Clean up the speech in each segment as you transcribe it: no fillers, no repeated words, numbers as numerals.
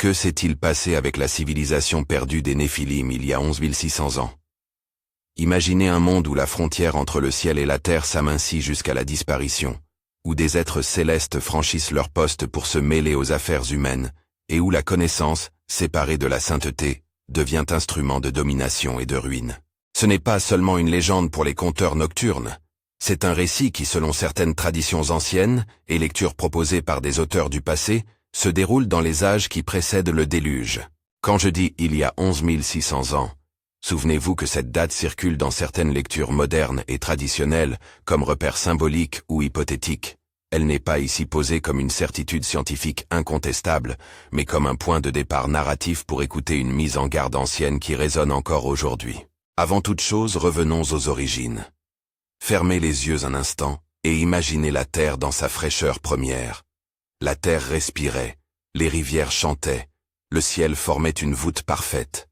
Que s'est-il passé avec la civilisation perdue des Néphilim il y a 11 600 ans? Imaginez un monde où la frontière entre le ciel et la terre s'amincit jusqu'à la disparition, où des êtres célestes franchissent leur poste pour se mêler aux affaires humaines, et où la connaissance, séparée de la sainteté, devient instrument de domination et de ruine. Ce n'est pas seulement une légende pour les conteurs nocturnes, c'est un récit qui, selon certaines traditions anciennes et lectures proposées par des auteurs du passé, se déroule dans les âges qui précèdent le déluge. Quand je dis il y a 11 600 ans, souvenez-vous que cette date circule dans certaines lectures modernes et traditionnelles comme repère symbolique ou hypothétique. Elle n'est pas ici posée comme une certitude scientifique incontestable, mais comme un point de départ narratif pour écouter une mise en garde ancienne qui résonne encore aujourd'hui. Avant toute chose, revenons aux origines. Fermez les yeux un instant et imaginez la terre dans sa fraîcheur première. La terre respirait, les rivières chantaient, le ciel formait une voûte parfaite.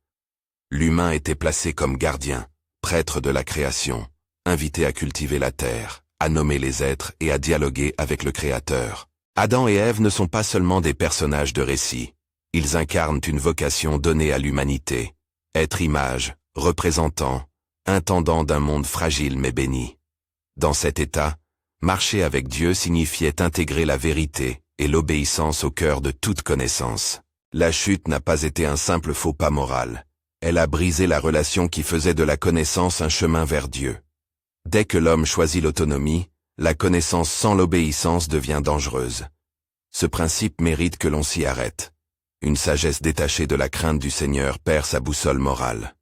L'humain était placé comme gardien, prêtre de la création, invité à cultiver la terre, à nommer les êtres et à dialoguer avec le Créateur. Adam et Ève ne sont pas seulement des personnages de récit, ils incarnent une vocation donnée à l'humanité, être image, représentant, intendant d'un monde fragile mais béni. Dans cet état, marcher avec Dieu signifiait intégrer la vérité et l'obéissance au cœur de toute connaissance. La chute n'a pas été un simple faux pas moral. Elle a brisé la relation qui faisait de la connaissance un chemin vers Dieu. Dès que l'homme choisit l'autonomie, la connaissance sans l'obéissance devient dangereuse. Ce principe mérite que l'on s'y arrête. Une sagesse détachée de la crainte du Seigneur perd sa boussole morale.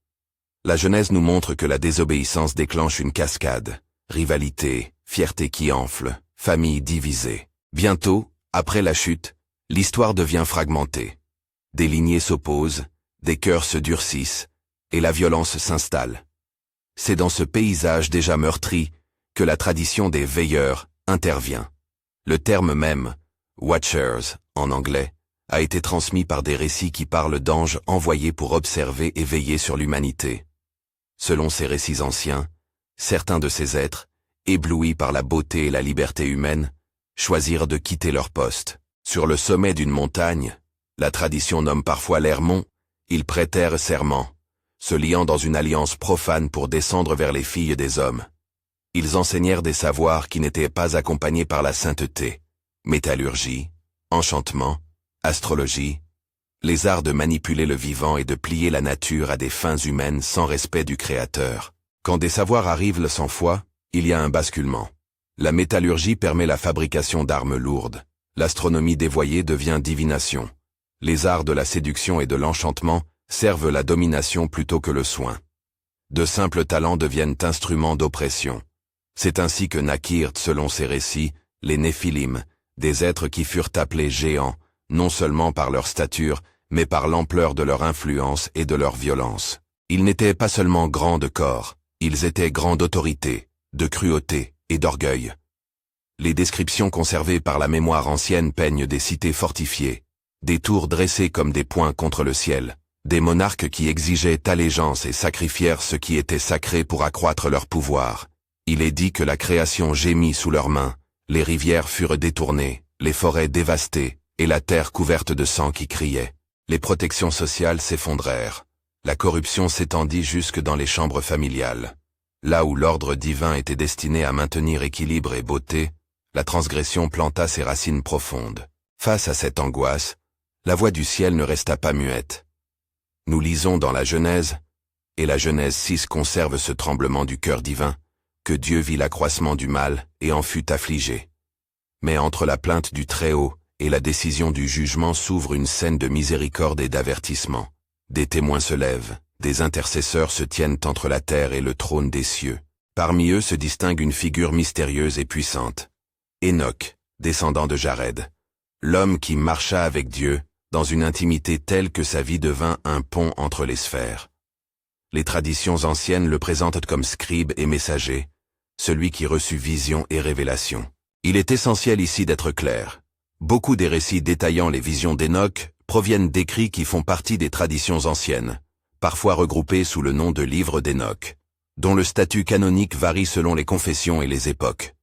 La Genèse nous montre que la désobéissance déclenche une cascade, rivalité, fierté qui enfle, famille divisée. Bientôt, après la chute, l'histoire devient fragmentée. Des lignées s'opposent, des cœurs se durcissent, et la violence s'installe. C'est dans ce paysage déjà meurtri que la tradition des veilleurs intervient. Le terme même, Watchers, en anglais, a été transmis par des récits qui parlent d'anges envoyés pour observer et veiller sur l'humanité. Selon ces récits anciens, certains de ces êtres, éblouis par la beauté et la liberté humaine, choisirent de quitter leur poste. Sur le sommet d'une montagne, la tradition nomme parfois l'Hermon, ils prêtèrent serment, se liant dans une alliance profane pour descendre vers les filles des hommes. Ils enseignèrent des savoirs qui n'étaient pas accompagnés par la sainteté, métallurgie, enchantement, astrologie, les arts de manipuler le vivant et de plier la nature à des fins humaines sans respect du Créateur. Quand des savoirs arrivent sans foi, il y a un basculement. La métallurgie permet la fabrication d'armes lourdes. L'astronomie dévoyée devient divination. Les arts de la séduction et de l'enchantement servent la domination plutôt que le soin. De simples talents deviennent instruments d'oppression. C'est ainsi que naquirent, selon ces récits, les Néphilim, des êtres qui furent appelés géants, non seulement par leur stature, mais par l'ampleur de leur influence et de leur violence. Ils n'étaient pas seulement grands de corps, ils étaient grands d'autorité, de cruauté et d'orgueil. Les descriptions conservées par la mémoire ancienne peignent des cités fortifiées, des tours dressées comme des poings contre le ciel, des monarques qui exigeaient allégeance et sacrifièrent ce qui était sacré pour accroître leur pouvoir. Il est dit que la création gémit sous leurs mains, les rivières furent détournées, les forêts dévastées, et la terre couverte de sang qui criait. Les protections sociales s'effondrèrent. La corruption s'étendit jusque dans les chambres familiales. Là où l'ordre divin était destiné à maintenir équilibre et beauté, la transgression planta ses racines profondes. Face à cette angoisse, la voix du ciel ne resta pas muette. Nous lisons dans la Genèse, et la Genèse 6 conserve ce tremblement du cœur divin, que Dieu vit l'accroissement du mal et en fut affligé. Mais entre la plainte du Très-Haut et la décision du jugement s'ouvre une scène de miséricorde et d'avertissement. Des témoins se lèvent, des intercesseurs se tiennent entre la terre et le trône des cieux. Parmi eux se distingue une figure mystérieuse et puissante. Enoch, descendant de Jared. L'homme qui marcha avec Dieu, dans une intimité telle que sa vie devint un pont entre les sphères. Les traditions anciennes le présentent comme scribe et messager, celui qui reçut vision et révélation. Il est essentiel ici d'être clair. Beaucoup des récits détaillant les visions d'Enoch proviennent d'écrits qui font partie des traditions anciennes, parfois regroupés sous le nom de livres d'Enoch, dont le statut canonique varie selon les confessions et les époques.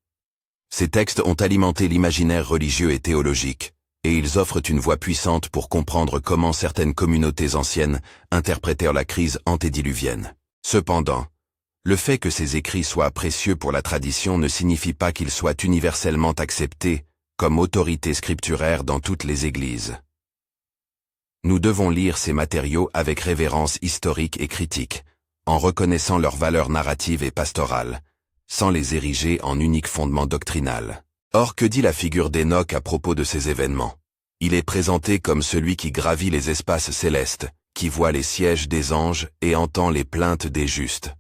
Ces textes ont alimenté l'imaginaire religieux et théologique, et ils offrent une voie puissante pour comprendre comment certaines communautés anciennes interprétèrent la crise antédiluvienne. Cependant, le fait que ces écrits soient précieux pour la tradition ne signifie pas qu'ils soient universellement acceptés comme autorité scripturaire dans toutes les églises. Nous devons lire ces matériaux avec révérence historique et critique, en reconnaissant leur valeur narrative et pastorale, sans les ériger en unique fondement doctrinal. Or, que dit la figure d'Enoch à propos de ces événements? Il est présenté comme celui qui gravit les espaces célestes, qui voit les sièges des anges et entend les plaintes des justes.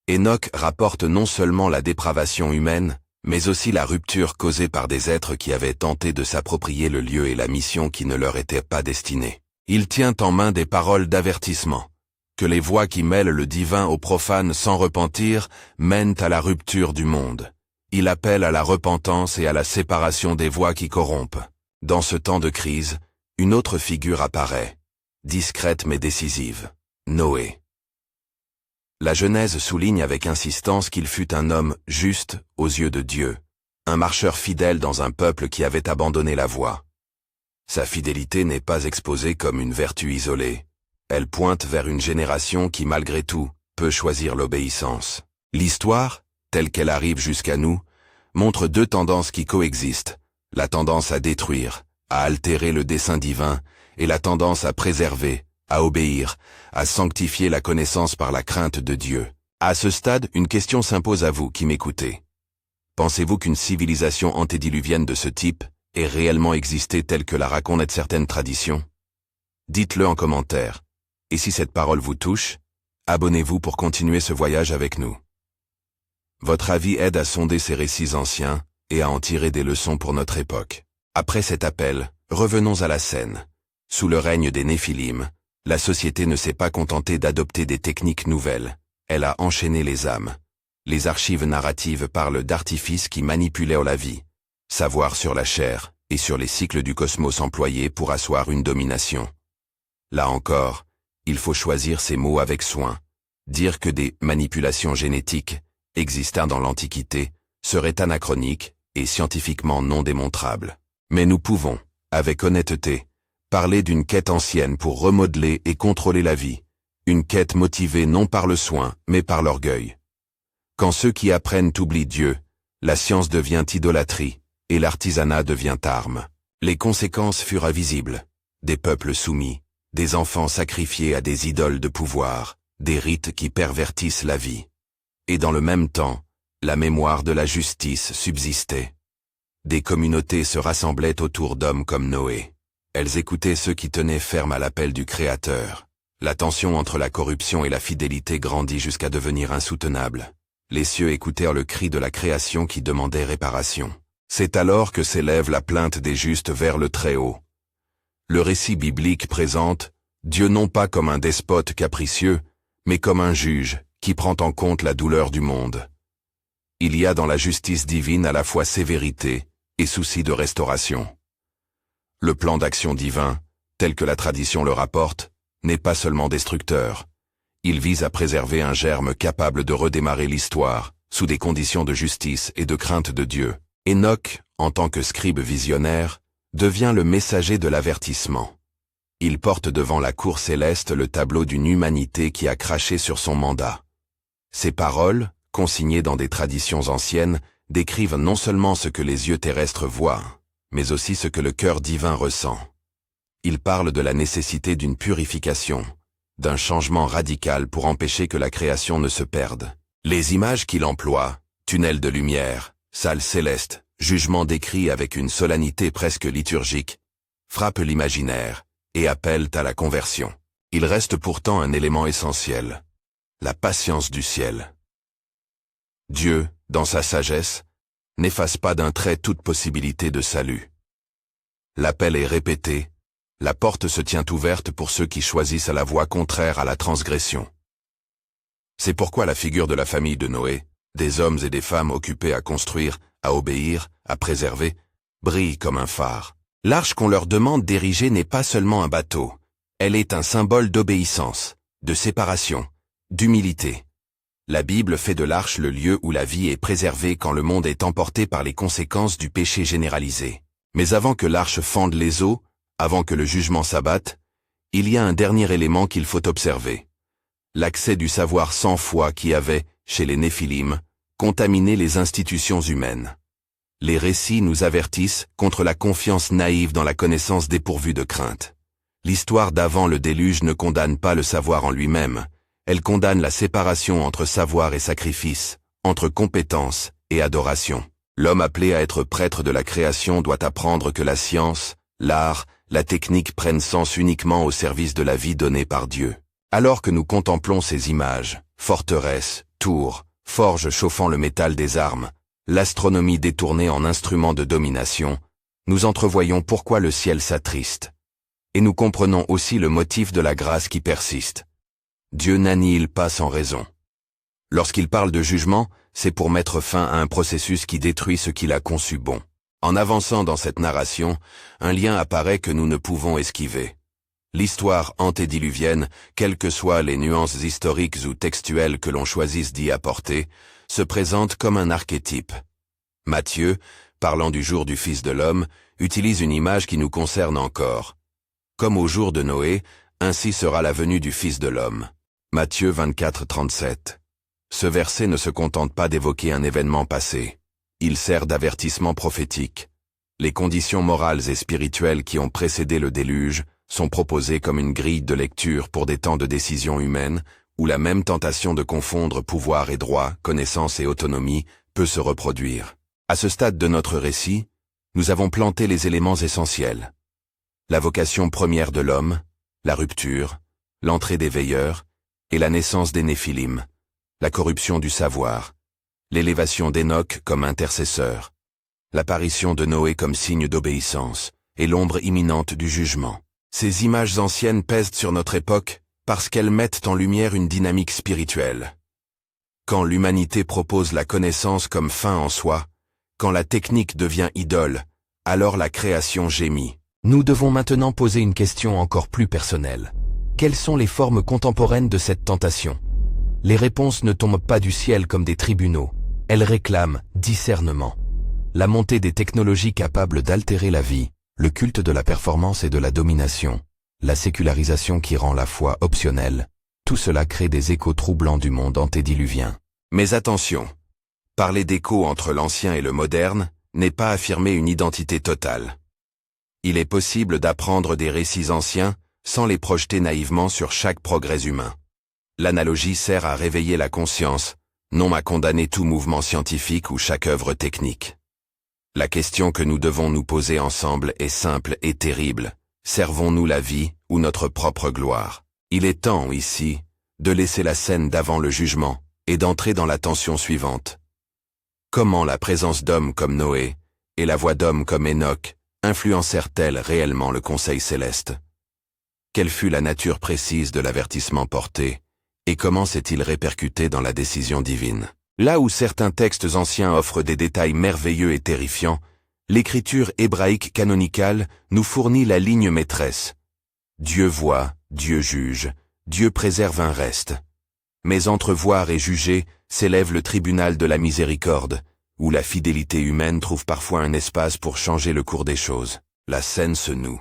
Enoch rapporte non seulement la dépravation humaine, mais aussi la rupture causée par des êtres qui avaient tenté de s'approprier le lieu et la mission qui ne leur étaient pas destinés. Il tient en main des paroles d'avertissement, que les voies qui mêlent le divin au profane sans repentir mènent à la rupture du monde. Il appelle à la repentance et à la séparation des voies qui corrompent. Dans ce temps de crise, une autre figure apparaît, discrète mais décisive, Noé. La Genèse souligne avec insistance qu'il fut un homme juste aux yeux de Dieu, un marcheur fidèle dans un peuple qui avait abandonné la voie. Sa fidélité n'est pas exposée comme une vertu isolée. Elle pointe vers une génération qui, malgré tout, peut choisir l'obéissance. L'histoire, telle qu'elle arrive jusqu'à nous, montre deux tendances qui coexistent, la tendance à détruire, à altérer le dessein divin, et la tendance à préserver, à obéir, à sanctifier la connaissance par la crainte de Dieu. À ce stade, une question s'impose à vous qui m'écoutez. Pensez-vous qu'une civilisation antédiluvienne de ce type ait réellement existé telle que la racontent certaines traditions? Dites-le en commentaire. Et si cette parole vous touche, abonnez-vous pour continuer ce voyage avec nous. Votre avis aide à sonder ces récits anciens et à en tirer des leçons pour notre époque. Après cet appel, revenons à la scène. Sous le règne des Néphilim, la société ne s'est pas contentée d'adopter des techniques nouvelles, elle a enchaîné les âmes. Les archives narratives parlent d'artifices qui manipulèrent la vie, savoir sur la chair et sur les cycles du cosmos employés pour asseoir une domination. Là encore, il faut choisir ses mots avec soin. Dire que des manipulations génétiques existèrent dans l'Antiquité serait anachronique et scientifiquement non démontrable. Mais nous pouvons, avec honnêteté, parler d'une quête ancienne pour remodeler et contrôler la vie, une quête motivée non par le soin, mais par l'orgueil. Quand ceux qui apprennent oublient Dieu, la science devient idolâtrie, et l'artisanat devient arme. Les conséquences furent invisibles. Des peuples soumis, des enfants sacrifiés à des idoles de pouvoir, des rites qui pervertissent la vie. Et dans le même temps, la mémoire de la justice subsistait. Des communautés se rassemblaient autour d'hommes comme Noé. Elles écoutaient ceux qui tenaient ferme à l'appel du Créateur. La tension entre la corruption et la fidélité grandit jusqu'à devenir insoutenable. Les cieux écoutèrent le cri de la création qui demandait réparation. C'est alors que s'élève la plainte des justes vers le Très-Haut. Le récit biblique présente Dieu non pas comme un despote capricieux, mais comme un juge qui prend en compte la douleur du monde. Il y a dans la justice divine à la fois sévérité et souci de restauration. Le plan d'action divin, tel que la tradition le rapporte, n'est pas seulement destructeur. Il vise à préserver un germe capable de redémarrer l'histoire, sous des conditions de justice et de crainte de Dieu. Enoch, en tant que scribe visionnaire, devient le messager de l'avertissement. Il porte devant la cour céleste le tableau d'une humanité qui a craché sur son mandat. Ses paroles, consignées dans des traditions anciennes, décrivent non seulement ce que les yeux terrestres voient, mais aussi ce que le cœur divin ressent. Il parle de la nécessité d'une purification, d'un changement radical pour empêcher que la création ne se perde. Les images qu'il emploie, tunnels de lumière, salles célestes, jugements décrits avec une solennité presque liturgique, frappent l'imaginaire et appellent à la conversion. Il reste pourtant un élément essentiel, la patience du ciel. Dieu, dans sa sagesse, n'efface pas d'un trait toute possibilité de salut. L'appel est répété, la porte se tient ouverte pour ceux qui choisissent la voie contraire à la transgression. C'est pourquoi la figure de la famille de Noé, des hommes et des femmes occupés à construire, à obéir, à préserver, brille comme un phare. L'arche qu'on leur demande d'ériger n'est pas seulement un bateau, elle est un symbole d'obéissance, de séparation, d'humilité. La Bible fait de l'arche le lieu où la vie est préservée quand le monde est emporté par les conséquences du péché généralisé. Mais avant que l'arche fende les eaux, avant que le jugement s'abatte, il y a un dernier élément qu'il faut observer. L'accès du savoir sans foi qui avait, chez les Néphilim, contaminé les institutions humaines. Les récits nous avertissent contre la confiance naïve dans la connaissance dépourvue de crainte. L'histoire d'avant le déluge ne condamne pas le savoir en lui-même, elle condamne la séparation entre savoir et sacrifice, entre compétence et adoration. L'homme appelé à être prêtre de la création doit apprendre que la science, l'art, la technique prennent sens uniquement au service de la vie donnée par Dieu. Alors que nous contemplons ces images, forteresses, tours, forges chauffant le métal des armes, l'astronomie détournée en instrument de domination, nous entrevoyons pourquoi le ciel s'attriste. Et nous comprenons aussi le motif de la grâce qui persiste. Dieu n'annihile pas sans raison. Lorsqu'il parle de jugement, c'est pour mettre fin à un processus qui détruit ce qu'il a conçu bon. En avançant dans cette narration, un lien apparaît que nous ne pouvons esquiver. L'histoire antédiluvienne, quelles que soient les nuances historiques ou textuelles que l'on choisisse d'y apporter, se présente comme un archétype. Matthieu, parlant du jour du Fils de l'homme, utilise une image qui nous concerne encore. Comme au jour de Noé, ainsi sera la venue du Fils de l'homme. Matthieu 24:37. Ce verset ne se contente pas d'évoquer un événement passé. Il sert d'avertissement prophétique. Les conditions morales et spirituelles qui ont précédé le déluge sont proposées comme une grille de lecture pour des temps de décision humaine, où la même tentation de confondre pouvoir et droit, connaissance et autonomie peut se reproduire. À ce stade de notre récit, nous avons planté les éléments essentiels. La vocation première de l'homme, la rupture, l'entrée des veilleurs, et la naissance des Néphilim, la corruption du savoir, l'élévation d'Enoch comme intercesseur, l'apparition de Noé comme signe d'obéissance, et l'ombre imminente du jugement. Ces images anciennes pèsent sur notre époque parce qu'elles mettent en lumière une dynamique spirituelle. Quand l'humanité propose la connaissance comme fin en soi, quand la technique devient idole, alors la création gémit. Nous devons maintenant poser une question encore plus personnelle. Quelles sont les formes contemporaines de cette tentation? Les réponses ne tombent pas du ciel comme des tribunaux. Elles réclament discernement. La montée des technologies capables d'altérer la vie, le culte de la performance et de la domination, la sécularisation qui rend la foi optionnelle, tout cela crée des échos troublants du monde antédiluvien. Mais attention, parler d'écho entre l'ancien et le moderne n'est pas affirmer une identité totale. Il est possible d'apprendre des récits anciens sans les projeter naïvement sur chaque progrès humain. L'analogie sert à réveiller la conscience, non à condamner tout mouvement scientifique ou chaque œuvre technique. La question que nous devons nous poser ensemble est simple et terrible. Servons-nous la vie ou notre propre gloire? Il est temps, ici, de laisser la scène d'avant le jugement et d'entrer dans la tension suivante. Comment la présence d'hommes comme Noé et la voix d'hommes comme Enoch influencèrent-elles réellement le conseil céleste? Quelle fut la nature précise de l'avertissement porté et comment s'est-il répercuté dans la décision divine? Là où certains textes anciens offrent des détails merveilleux et terrifiants, l'écriture hébraïque canonicale nous fournit la ligne maîtresse. Dieu voit, Dieu juge, Dieu préserve un reste. Mais entre voir et juger s'élève le tribunal de la miséricorde, où la fidélité humaine trouve parfois un espace pour changer le cours des choses. La scène se noue.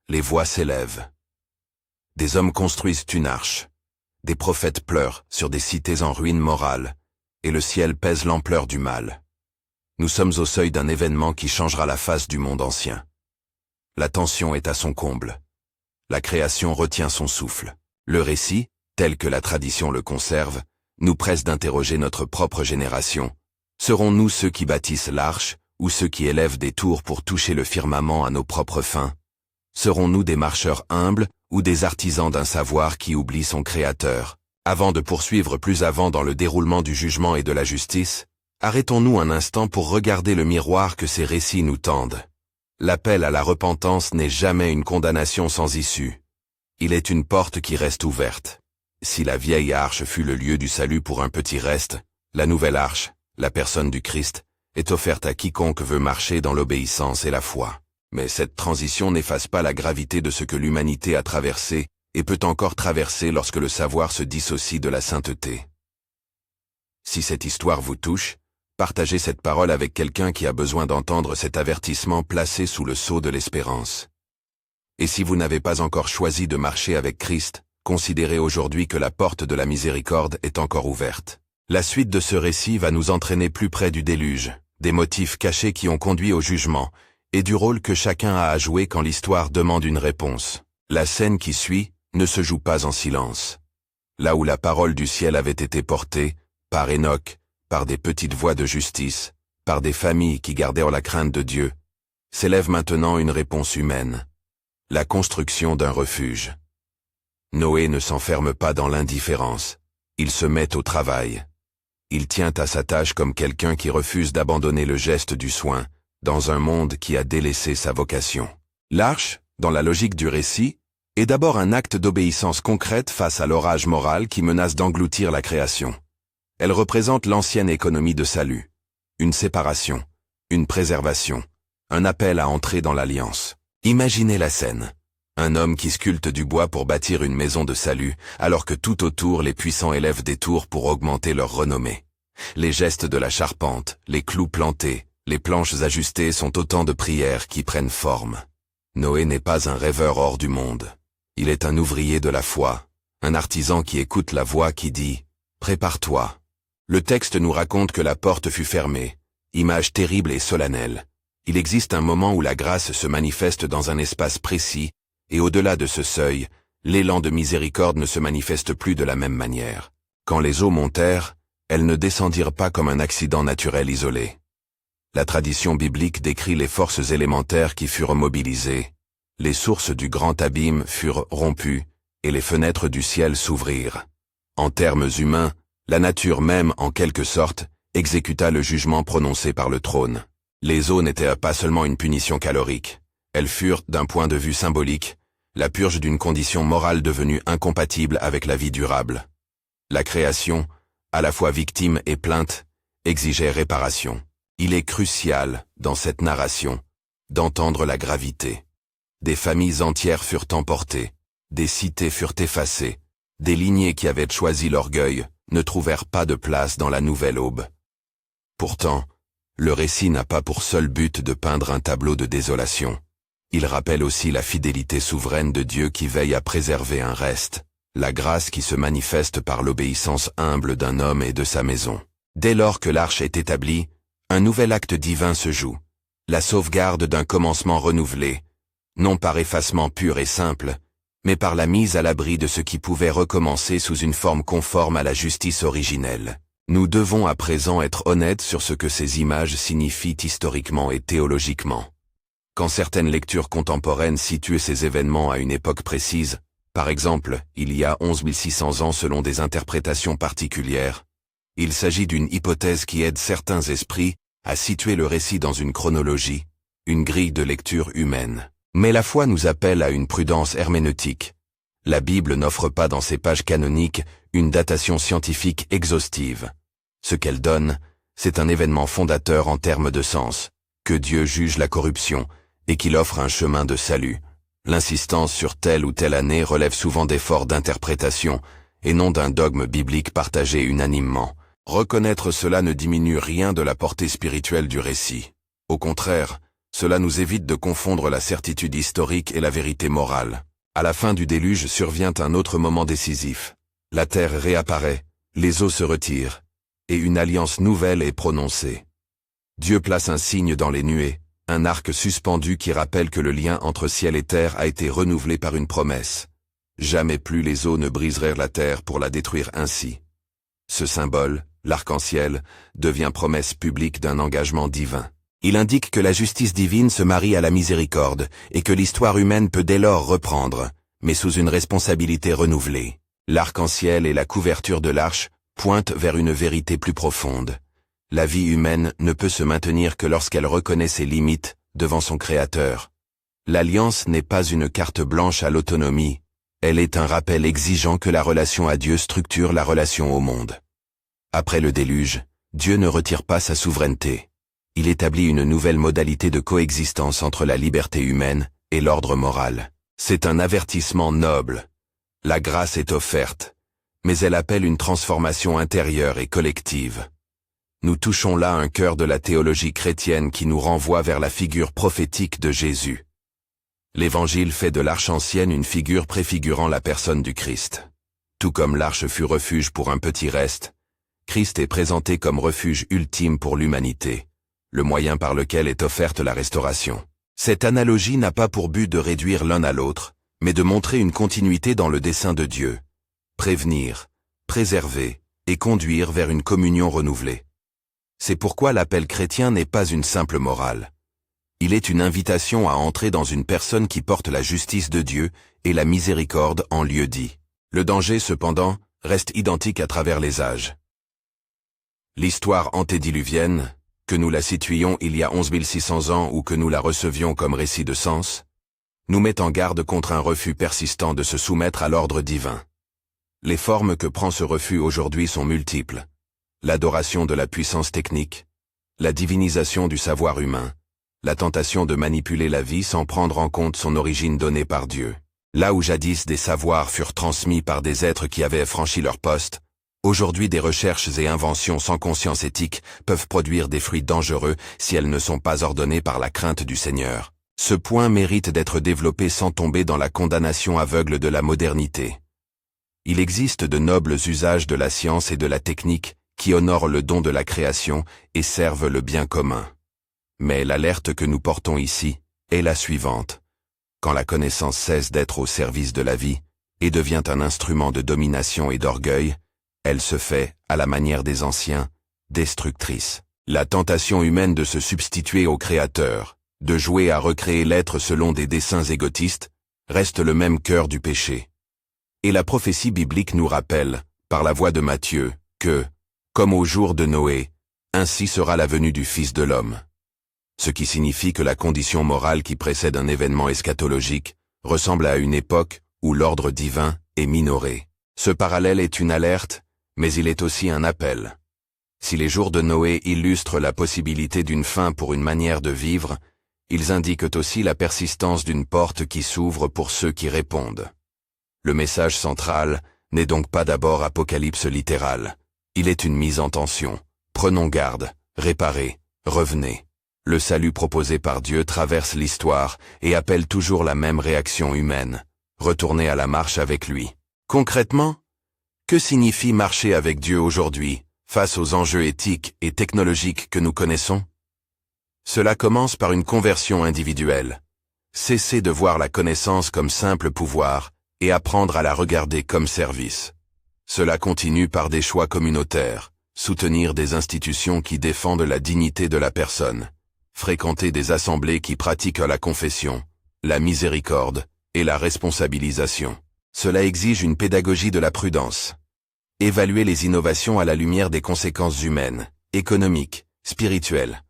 Les voix s'élèvent. Des hommes construisent une arche. Des prophètes pleurent sur des cités en ruine morale. Et le ciel pèse l'ampleur du mal. Nous sommes au seuil d'un événement qui changera la face du monde ancien. La tension est à son comble. La création retient son souffle. Le récit, tel que la tradition le conserve, nous presse d'interroger notre propre génération. Serons-nous ceux qui bâtissent l'arche, ou ceux qui élèvent des tours pour toucher le firmament à nos propres fins? Serons-nous des marcheurs humbles, ou des artisans d'un savoir qui oublie son créateur? Avant de poursuivre plus avant dans le déroulement du jugement et de la justice, arrêtons-nous un instant pour regarder le miroir que ces récits nous tendent. L'appel à la repentance n'est jamais une condamnation sans issue. Il est une porte qui reste ouverte. Si la vieille arche fut le lieu du salut pour un petit reste, la nouvelle arche, la personne du Christ, est offerte à quiconque veut marcher dans l'obéissance et la foi. Mais cette transition n'efface pas la gravité de ce que l'humanité a traversé, et peut encore traverser lorsque le savoir se dissocie de la sainteté. Si cette histoire vous touche, Partagez cette parole avec quelqu'un qui a besoin d'entendre cet avertissement placé sous le sceau de l'espérance. Et si vous n'avez pas encore choisi de marcher avec Christ, considérez aujourd'hui que la porte de la miséricorde est encore ouverte. La suite de ce récit va nous entraîner plus près du déluge, des motifs cachés qui ont conduit au jugement, et du rôle que chacun a à jouer quand l'histoire demande une réponse. La scène qui suit ne se joue pas en silence. Là où la parole du ciel avait été portée, par Enoch, par des petites voix de justice, par des familles qui gardèrent la crainte de Dieu, s'élève maintenant une réponse humaine. La construction d'un refuge. Noé ne s'enferme pas dans l'indifférence. Il se met au travail. Il tient à sa tâche comme quelqu'un qui refuse d'abandonner le geste du soin, dans un monde qui a délaissé sa vocation. L'arche, dans la logique du récit, est d'abord un acte d'obéissance concrète face à l'orage moral qui menace d'engloutir la création. Elle représente l'ancienne économie de salut, une séparation, une préservation, un appel à entrer dans l'alliance. Imaginez la scène. Un homme qui sculpte du bois pour bâtir une maison de salut, alors que tout autour les puissants élèvent des tours pour augmenter leur renommée. Les gestes de la charpente, les clous plantés, les planches ajustées sont autant de prières qui prennent forme. Noé n'est pas un rêveur hors du monde. Il est un ouvrier de la foi, un artisan qui écoute la voix qui dit « Prépare-toi ». Le texte nous raconte que la porte fut fermée, image terrible et solennelle. Il existe un moment où la grâce se manifeste dans un espace précis, et au-delà de ce seuil, l'élan de miséricorde ne se manifeste plus de la même manière. Quand les eaux montèrent, elles ne descendirent pas comme un accident naturel isolé. La tradition biblique décrit les forces élémentaires qui furent mobilisées. Les sources du grand abîme furent rompues, et les fenêtres du ciel s'ouvrirent. En termes humains, la nature même, en quelque sorte, exécuta le jugement prononcé par le trône. Les eaux n'étaient pas seulement une punition calorique. Elles furent, d'un point de vue symbolique, la purge d'une condition morale devenue incompatible avec la vie durable. La création, à la fois victime et plainte, exigeait réparation. Il est crucial, dans cette narration, d'entendre la gravité. Des familles entières furent emportées, des cités furent effacées, des lignées qui avaient choisi l'orgueil ne trouvèrent pas de place dans la nouvelle aube. Pourtant, le récit n'a pas pour seul but de peindre un tableau de désolation. Il rappelle aussi la fidélité souveraine de Dieu qui veille à préserver un reste, la grâce qui se manifeste par l'obéissance humble d'un homme et de sa maison. Dès lors que l'arche est établie, un nouvel acte divin se joue, la sauvegarde d'un commencement renouvelé, non par effacement pur et simple, mais par la mise à l'abri de ce qui pouvait recommencer sous une forme conforme à la justice originelle. Nous devons à présent être honnêtes sur ce que ces images signifient historiquement et théologiquement. Quand certaines lectures contemporaines situent ces événements à une époque précise, par exemple, il y a 11 600 ans selon des interprétations particulières, il s'agit d'une hypothèse qui aide certains esprits à situer le récit dans une chronologie, une grille de lecture humaine. Mais la foi nous appelle à une prudence herméneutique. La Bible n'offre pas dans ses pages canoniques une datation scientifique exhaustive. Ce qu'elle donne, c'est un événement fondateur en termes de sens, que Dieu juge la corruption et qu'il offre un chemin de salut. L'insistance sur telle ou telle année relève souvent d'efforts d'interprétation et non d'un dogme biblique partagé unanimement. Reconnaître cela ne diminue rien de la portée spirituelle du récit. Au contraire, cela nous évite de confondre la certitude historique et la vérité morale. À la fin du déluge survient un autre moment décisif. La terre réapparaît, les eaux se retirent, et une alliance nouvelle est prononcée. Dieu place un signe dans les nuées, un arc suspendu qui rappelle que le lien entre ciel et terre a été renouvelé par une promesse. Jamais plus les eaux ne briseraient la terre pour la détruire ainsi. Ce symbole, l'arc-en-ciel, devient promesse publique d'un engagement divin. Il indique que la justice divine se marie à la miséricorde et que l'histoire humaine peut dès lors reprendre, mais sous une responsabilité renouvelée. L'arc-en-ciel et la couverture de l'arche pointent vers une vérité plus profonde. La vie humaine ne peut se maintenir que lorsqu'elle reconnaît ses limites devant son Créateur. L'alliance n'est pas une carte blanche à l'autonomie, elle est un rappel exigeant que la relation à Dieu structure la relation au monde. Après le déluge, Dieu ne retire pas sa souveraineté. Il établit une nouvelle modalité de coexistence entre la liberté humaine et l'ordre moral. C'est un avertissement noble. La grâce est offerte, mais elle appelle une transformation intérieure et collective. Nous touchons là un cœur de la théologie chrétienne qui nous renvoie vers la figure prophétique de Jésus. L'Évangile fait de l'arche ancienne une figure préfigurant la personne du Christ. Tout comme l'arche fut refuge pour un petit reste, Christ est présenté comme refuge ultime pour l'humanité, le moyen par lequel est offerte la restauration. Cette analogie n'a pas pour but de réduire l'un à l'autre, mais de montrer une continuité dans le dessein de Dieu, prévenir, préserver et conduire vers une communion renouvelée. C'est pourquoi l'appel chrétien n'est pas une simple morale. Il est une invitation à entrer dans une personne qui porte la justice de Dieu et la miséricorde en lieu dit. Le danger, cependant, reste identique à travers les âges. L'histoire antédiluvienne, que nous la situions il y a 11 600 ans ou que nous la recevions comme récit de sens, nous met en garde contre un refus persistant de se soumettre à l'ordre divin. Les formes que prend ce refus aujourd'hui sont multiples. L'adoration de la puissance technique, la divinisation du savoir humain, la tentation de manipuler la vie sans prendre en compte son origine donnée par Dieu. Là où jadis des savoirs furent transmis par des êtres qui avaient franchi leur poste, aujourd'hui des recherches et inventions sans conscience éthique peuvent produire des fruits dangereux si elles ne sont pas ordonnées par la crainte du Seigneur. Ce point mérite d'être développé sans tomber dans la condamnation aveugle de la modernité. Il existe de nobles usages de la science et de la technique qui honorent le don de la création et servent le bien commun. Mais l'alerte que nous portons ici est la suivante. Quand la connaissance cesse d'être au service de la vie et devient un instrument de domination et d'orgueil, elle se fait, à la manière des anciens, destructrice. La tentation humaine de se substituer au Créateur, de jouer à recréer l'être selon des desseins égotistes, reste le même cœur du péché. Et la prophétie biblique nous rappelle, par la voix de Matthieu, que, comme au jour de Noé, ainsi sera la venue du Fils de l'homme. Ce qui signifie que la condition morale qui précède un événement eschatologique ressemble à une époque où l'ordre divin est minoré. Ce parallèle est une alerte, mais il est aussi un appel. Si les jours de Noé illustrent la possibilité d'une fin pour une manière de vivre, ils indiquent aussi la persistance d'une porte qui s'ouvre pour ceux qui répondent. Le message central n'est donc pas d'abord apocalypse littéral. Il est une mise en tension. Prenons garde, réparez, revenez. Le salut proposé par Dieu traverse l'histoire et appelle toujours la même réaction humaine. Retourner à la marche avec lui. Concrètement, que signifie marcher avec Dieu aujourd'hui, face aux enjeux éthiques et technologiques que nous connaissons? Cela commence par une conversion individuelle. Cesser de voir la connaissance comme simple pouvoir et apprendre à la regarder comme service. Cela continue par des choix communautaires, soutenir des institutions qui défendent la dignité de la personne, fréquenter des assemblées qui pratiquent la confession, la miséricorde et la responsabilisation. Cela exige une pédagogie de la prudence. Évaluer les innovations à la lumière des conséquences humaines, économiques, spirituelles.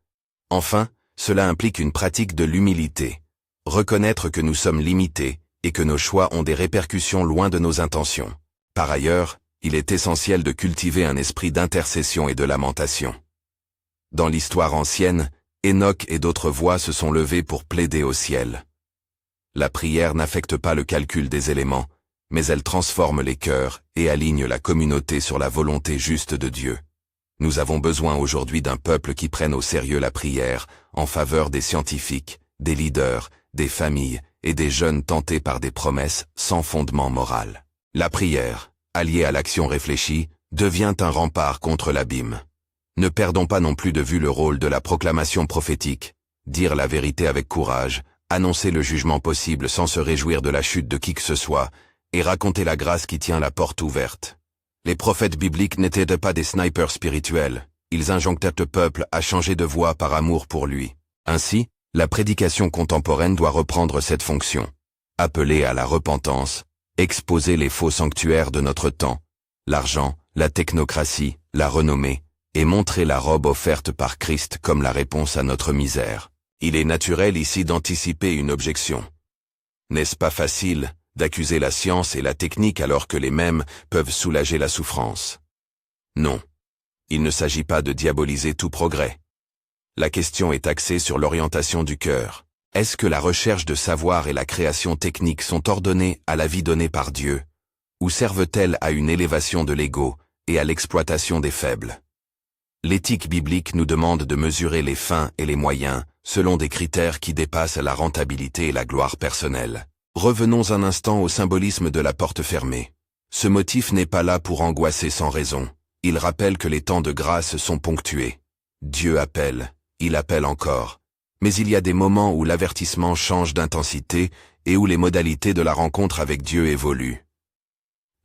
Enfin, cela implique une pratique de l'humilité. Reconnaître que nous sommes limités et que nos choix ont des répercussions loin de nos intentions. Par ailleurs, il est essentiel de cultiver un esprit d'intercession et de lamentation. Dans l'histoire ancienne, Enoch et d'autres voix se sont levées pour plaider au ciel. La prière n'affecte pas le calcul des éléments, mais elle transforme les cœurs et aligne la communauté sur la volonté juste de Dieu. Nous avons besoin aujourd'hui d'un peuple qui prenne au sérieux la prière en faveur des scientifiques, des leaders, des familles et des jeunes tentés par des promesses sans fondement moral. La prière, alliée à l'action réfléchie, devient un rempart contre l'abîme. Ne perdons pas non plus de vue le rôle de la proclamation prophétique, dire la vérité avec courage, annoncer le jugement possible sans se réjouir de la chute de qui que ce soit, et raconter la grâce qui tient la porte ouverte. Les prophètes bibliques n'étaient pas des snipers spirituels, ils injonctaient le peuple à changer de voie par amour pour lui. Ainsi, la prédication contemporaine doit reprendre cette fonction. Appeler à la repentance, exposer les faux sanctuaires de notre temps, l'argent, la technocratie, la renommée, et montrer la robe offerte par Christ comme la réponse à notre misère. Il est naturel ici d'anticiper une objection. N'est-ce pas facile d'accuser la science et la technique alors que les mêmes peuvent soulager la souffrance? Non. Il ne s'agit pas de diaboliser tout progrès. La question est axée sur l'orientation du cœur. Est-ce que la recherche de savoir et la création technique sont ordonnées à la vie donnée par Dieu, ou servent-elles à une élévation de l'ego et à l'exploitation des faibles? L'éthique biblique nous demande de mesurer les fins et les moyens, selon des critères qui dépassent la rentabilité et la gloire personnelle. Revenons un instant au symbolisme de la porte fermée. Ce motif n'est pas là pour angoisser sans raison. Il rappelle que les temps de grâce sont ponctués. Dieu appelle, il appelle encore. Mais il y a des moments où l'avertissement change d'intensité et où les modalités de la rencontre avec Dieu évoluent.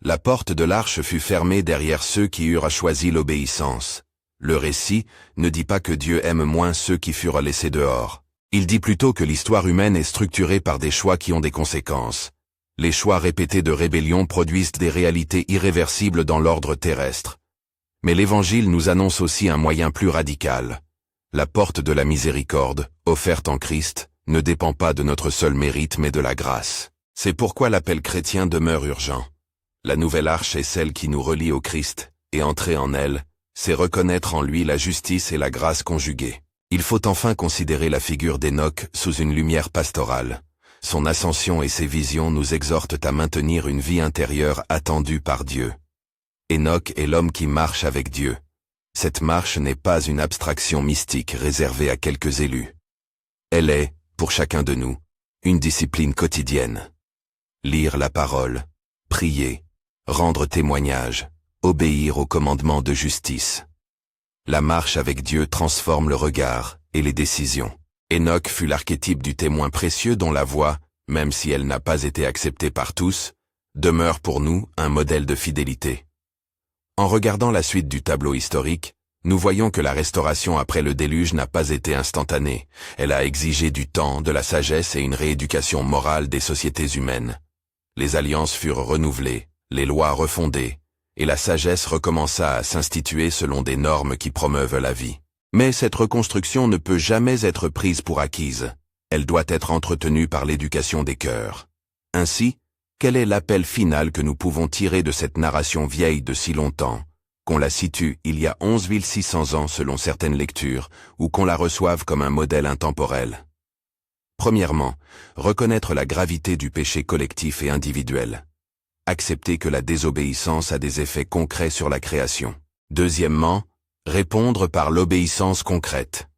La porte de l'arche fut fermée derrière ceux qui eurent choisi l'obéissance. Le récit ne dit pas que Dieu aime moins ceux qui furent laissés dehors. Il dit plutôt que l'histoire humaine est structurée par des choix qui ont des conséquences. Les choix répétés de rébellion produisent des réalités irréversibles dans l'ordre terrestre. Mais l'Évangile nous annonce aussi un moyen plus radical. La porte de la miséricorde, offerte en Christ, ne dépend pas de notre seul mérite mais de la grâce. C'est pourquoi l'appel chrétien demeure urgent. La nouvelle arche est celle qui nous relie au Christ, et entrer en elle, c'est reconnaître en lui la justice et la grâce conjuguées. Il faut enfin considérer la figure d'Hénoch sous une lumière pastorale. Son ascension et ses visions nous exhortent à maintenir une vie intérieure attendue par Dieu. Hénoch est l'homme qui marche avec Dieu. Cette marche n'est pas une abstraction mystique réservée à quelques élus. Elle est, pour chacun de nous, une discipline quotidienne. Lire la parole, prier, rendre témoignage, obéir aux commandements de justice. La marche avec Dieu transforme le regard et les décisions. Hénoch fut l'archétype du témoin précieux dont la voix, même si elle n'a pas été acceptée par tous, demeure pour nous un modèle de fidélité. En regardant la suite du tableau historique, nous voyons que la restauration après le déluge n'a pas été instantanée. Elle a exigé du temps, de la sagesse et une rééducation morale des sociétés humaines. Les alliances furent renouvelées, les lois refondées, et la sagesse recommença à s'instituer selon des normes qui promeuvent la vie. Mais cette reconstruction ne peut jamais être prise pour acquise. Elle doit être entretenue par l'éducation des cœurs. Ainsi, quel est l'appel final que nous pouvons tirer de cette narration vieille de si longtemps, qu'on la situe il y a 11 600 ans selon certaines lectures, ou qu'on la reçoive comme un modèle intemporel? Premièrement, reconnaître la gravité du péché collectif et individuel. Accepter que la désobéissance a des effets concrets sur la création. Deuxièmement, répondre par l'obéissance concrète.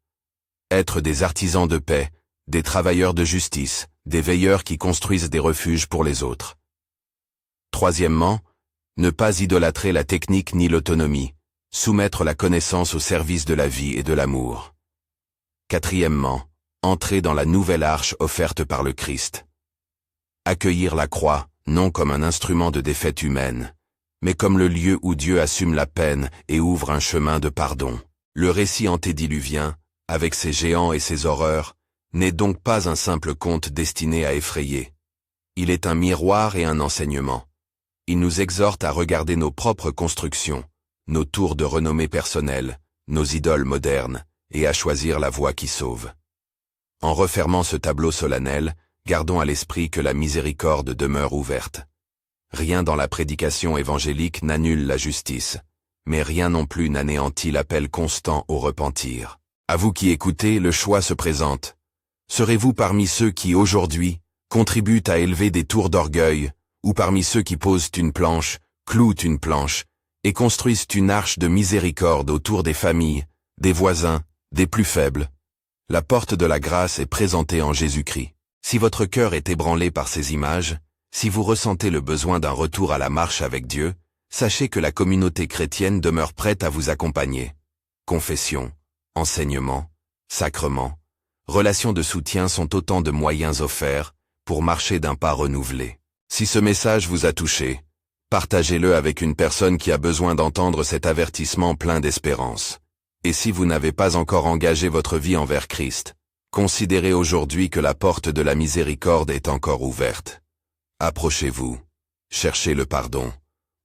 Être des artisans de paix, des travailleurs de justice, des veilleurs qui construisent des refuges pour les autres. Troisièmement, ne pas idolâtrer la technique ni l'autonomie, soumettre la connaissance au service de la vie et de l'amour. Quatrièmement, entrer dans la nouvelle arche offerte par le Christ. Accueillir la croix, non comme un instrument de défaite humaine, mais comme le lieu où Dieu assume la peine et ouvre un chemin de pardon. Le récit antédiluvien, avec ses géants et ses horreurs, n'est donc pas un simple conte destiné à effrayer. Il est un miroir et un enseignement. Il nous exhorte à regarder nos propres constructions, nos tours de renommée personnelle, nos idoles modernes, et à choisir la voie qui sauve. En refermant ce tableau solennel, gardons à l'esprit que la miséricorde demeure ouverte. Rien dans la prédication évangélique n'annule la justice, mais rien non plus n'anéantit l'appel constant au repentir. À vous qui écoutez, le choix se présente. Serez-vous parmi ceux qui, aujourd'hui, contribuent à élever des tours d'orgueil, ou parmi ceux qui posent une planche, clouent une planche, et construisent une arche de miséricorde autour des familles, des voisins, des plus faibles? La porte de la grâce est présentée en Jésus-Christ. Si votre cœur est ébranlé par ces images, si vous ressentez le besoin d'un retour à la marche avec Dieu, sachez que la communauté chrétienne demeure prête à vous accompagner. Confession, enseignement, sacrement, relations de soutien sont autant de moyens offerts pour marcher d'un pas renouvelé. Si ce message vous a touché, partagez-le avec une personne qui a besoin d'entendre cet avertissement plein d'espérance. Et si vous n'avez pas encore engagé votre vie envers Christ, considérez aujourd'hui que la porte de la miséricorde est encore ouverte. Approchez-vous, cherchez le pardon,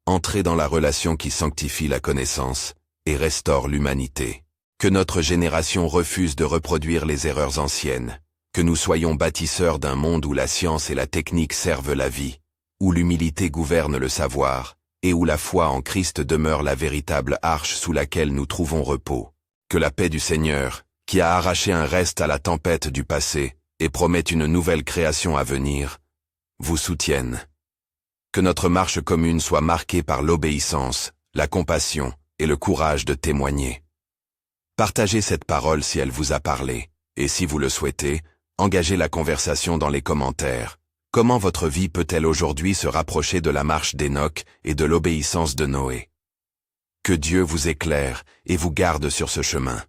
entrez dans la relation qui sanctifie la connaissance et restaure l'humanité. Que notre génération refuse de reproduire les erreurs anciennes, que nous soyons bâtisseurs d'un monde où la science et la technique servent la vie, où l'humilité gouverne le savoir, et où la foi en Christ demeure la véritable arche sous laquelle nous trouvons repos. Que la paix du Seigneur, qui a arraché un reste à la tempête du passé et promet une nouvelle création à venir, vous soutienne. Que notre marche commune soit marquée par l'obéissance, la compassion et le courage de témoigner. Partagez cette parole si elle vous a parlé, et si vous le souhaitez, engagez la conversation dans les commentaires. Comment votre vie peut-elle aujourd'hui se rapprocher de la marche d'Enoch et de l'obéissance de Noé? Que Dieu vous éclaire et vous garde sur ce chemin.